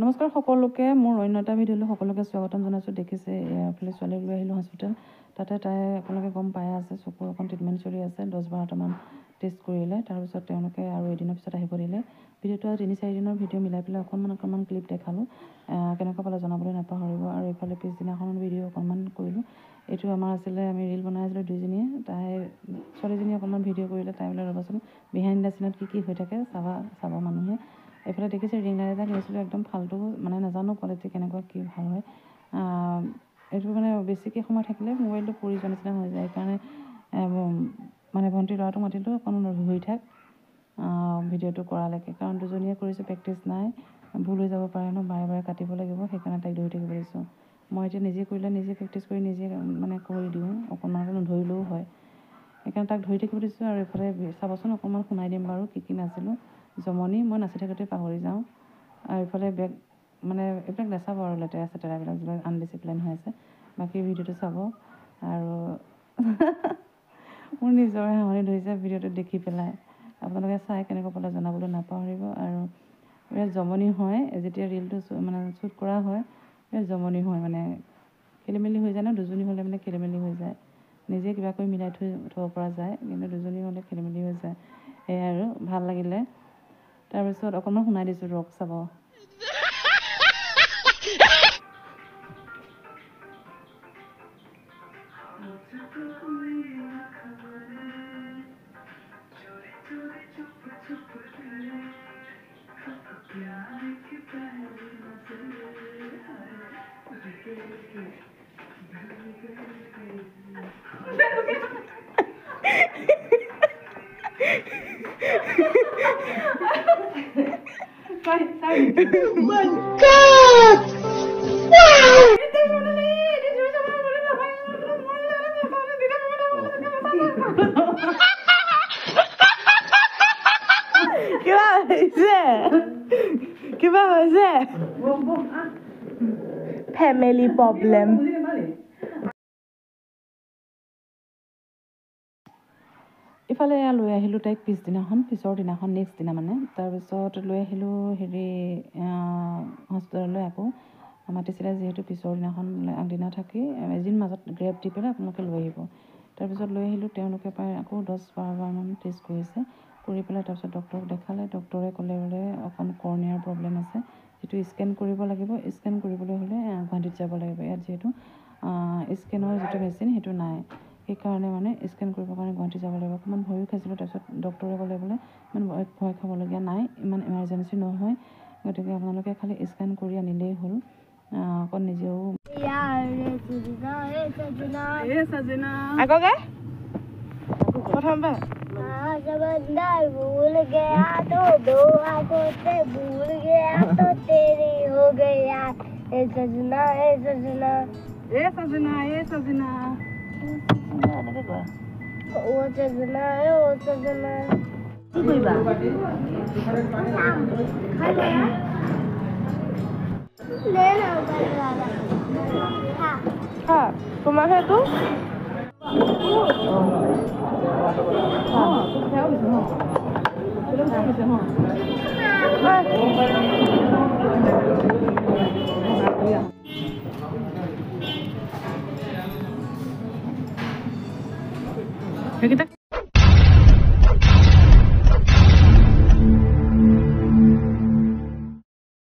নমস্কাৰ সকলোকে মোৰ অন্য এটা ভিডিঅ'লৈ সকলোকে স্বাগতম জনাইছোঁ। দেখিছে এফালে ছোৱালীক লৈ আহিলোঁ হস্পিটেল। তাতে তাই আপোনালোকে গম পাই আছে চকুৰ অকণ ট্ৰিটমেণ্ট চলি আছে। 10-12টামান টেষ্ট কৰিলে, তাৰপিছত তেওঁলোকে আৰু এদিনৰ পিছত আহিব দিলে। ভিডিঅ'টো 3-4 দিনৰ ভিডিঅ' মিলাই পেলাই অকণমান ক্লিপ দেখালোঁ। কেনেকুৱা পালে জনাবলৈ নাপাহৰিব। আৰু এইফালে পিছদিনাখন ভিডিঅ' অকণমান কৰিলোঁ। এইটো আমাৰ আছিলে, আমি ৰিল বনাই আছিলোঁ দুইজনীয়ে। তাই ছোৱালীজনীয়ে অকণমান ভিডিঅ' কৰিলে। তাই বোলে ৰ'বাচোন বিহাইণ্ড দ্য চিনত কি হৈ থাকে চাব মানুহে। এইফালে দেখিছে ৰিং লাইট এটা কিনিছিলোঁ, একদম ফাল্টু, মানে নাজানো কোৱালিটি কেনেকুৱা কি ভাল হয়। এইটো মানে বেছিকৈ সময় থাকিলে মোবাইলটো পৰি যোৱা নিচিনা হৈ যায়। সেইকাৰণে মানে ভণ্টিৰ ল'ৰাটো মাতিলোঁ, অকণ ঘূৰি থাক ভিডিঅ'টো কৰালৈকে, কাৰণ দুজনীয়ে কৰিছোঁ, প্ৰেক্টিচ নাই, ভুল হৈ যাব পাৰে ন, বাৰে বাৰে কাটিব লাগিব। সেইকাৰণে তাইক ধৰি থাকিব দিছোঁ। মই এতিয়া নিজে কৰিলে নিজে প্ৰেক্টিচ কৰি নিজে মানে কৰি দিওঁ, অকণমানকৈ নধৰিলেও হয়। সেইকাৰণে তাক ধৰি থাকিব দিছোঁ। আৰু এইফালে চাবচোন অকণমান শুনাই দিম বাৰু কি নাছিলোঁ। জমনি, মই নাচি থাকোঁতে পাহৰি যাওঁ। আৰু এইফালে বেগ মানে এইবিলাক নাচাব আৰু লেতেৰাবিলাক যিবিলাক আনডিচিপ্লিন হৈ আছে। বাকী ভিডিঅ'টো চাব। আৰু মোৰ নিজৰে হাঁহনি ধৰিছে ভিডিঅ'টো দেখি পেলাই। আপোনালোকে চাই কেনেকুৱা পালে জনাবলৈ নাপাহৰিব। আৰু বিৰাট জমনি হয় যেতিয়া ৰিলটো মানে শ্বুট কৰা হয়, বিৰাট জমনি হয়, মানে খেলিমেলি হৈ যায় ন। দুজনী হ'লে মানে খেলিমেলি হৈ যায়, নিজে কিবা কৰি মিলাই থ'ব পৰা যায়, কিন্তু দুজনী হ'লে খেলিমেলি হৈ যায়। সেয়াই আৰু ভাল লাগিলে। তাৰপিছত অকণমান শুনাই দিছোঁ, ৰক চাব। Oh my God! Wow! কিবা হৈছে ফেমিলি প্ৰব্লেম। ইফালে লৈ আহিলোঁ তাইক পিছৰ দিনাখন নেক্সট দিনা মানে। তাৰপিছত লৈ আহিলোঁ হস্পিটেললৈ। আকৌ মাতিছিলে যিহেতু পিছৰ দিনাখন আগদিনা থাকি এদিন মাজত গ্ৰেপ দি পেলাই আপোনালোকে লৈ আহিব। তাৰপিছত লৈ আহিলোঁ। তেওঁলোকে প্ৰায় আকৌ 10-12বাৰমান টেষ্ট কৰিছে। কৰি পেলাই তাৰপিছত ডক্টৰক দেখালে। ডক্টৰে ক'লে বোলে অকণ কৰ্নিয়াৰ প্ৰব্লেম আছে, যিটো স্কেন কৰিব লাগিব। স্কেন কৰিবলৈ হ'লে গুৱাহাটীত যাব লাগিব। ইয়াত যিহেতু স্কেনৰ যিটো মেচিন সেইটো নাই, সেইকাৰণে মানে স্কেন কৰিবৰ কাৰণে গুৱাহাটী যাব লাগিব। অকণমান ভয়ো খাইছিলোঁ। তাৰপিছত ডক্টৰে ক'লে বোলে ইমান ভয় খাবলগীয়া নাই, ইমান ইমাৰ্জেঞ্চি নহয়, গতিকে আপোনালোকে খালি স্কেন কৰি আনিলেই হ'ল। অকণ নিজেও আগৰকে প্ৰথমবাৰ समंदर भूल गया तो दो आंखों से भूल गया तो तेरी हो गया ए सजना ए सजना ए सजना ए सजना ओ सजना ओ सजना কি কইবা ले लो वाला हां हां তোমার है तू